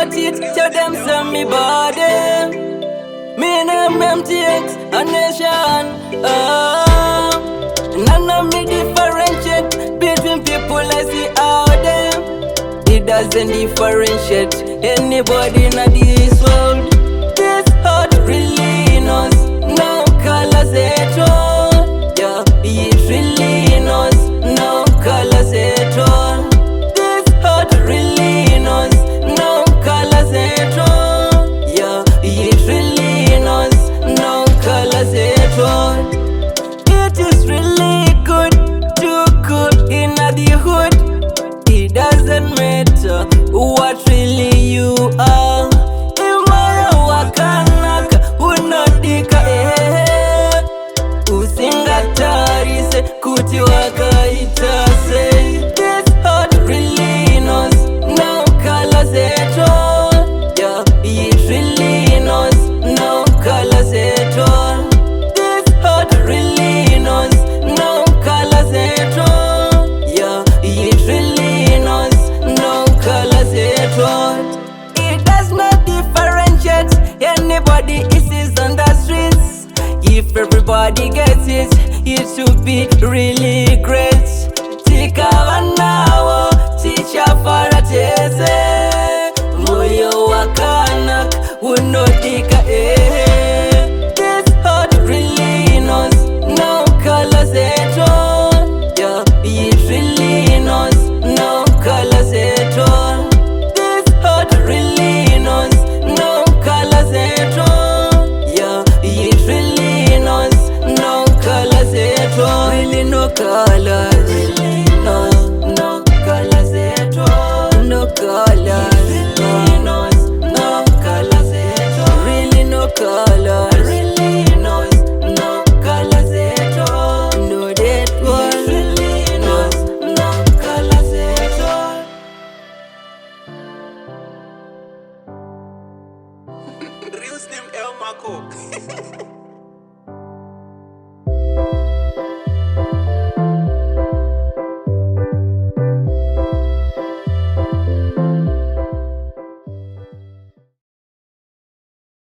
about it, tell them send me body. Me name MTX, a nation. None of me differentiate between people I see out there. It doesn't differentiate anybody in this world. This heart really knows no colors at all. Yeah, it really knows no colors at all. This heart really knows no colors at all. Yeah, it really knows no colors at all. It is really good to cook in the hood. It doesn't matter what really you are. Imaya wakanaka unodika usinga tarise kuti wakaitase. This heart really knows no colors at all. Yeah, it really knows no colors at all. This heart really knows no colors at all. Yeah, it really knows no colors at all. It does not differentiate anybody it is on the streets. If everybody gets it, it should be really great. Tika wanawo, teacher faratese. Moyo wakanak, unodika This heart really knows no colors at all. Yeah, it really knows no colors at all. This heart really knows no colors at all. Yeah, it really knows no colors at all. Really no colors. Really no colors at all. No colors. Really knows no colors at all. Really no colors. Really knows no colors at all. No that one. Really knows no colors at all. Riddim El Marco.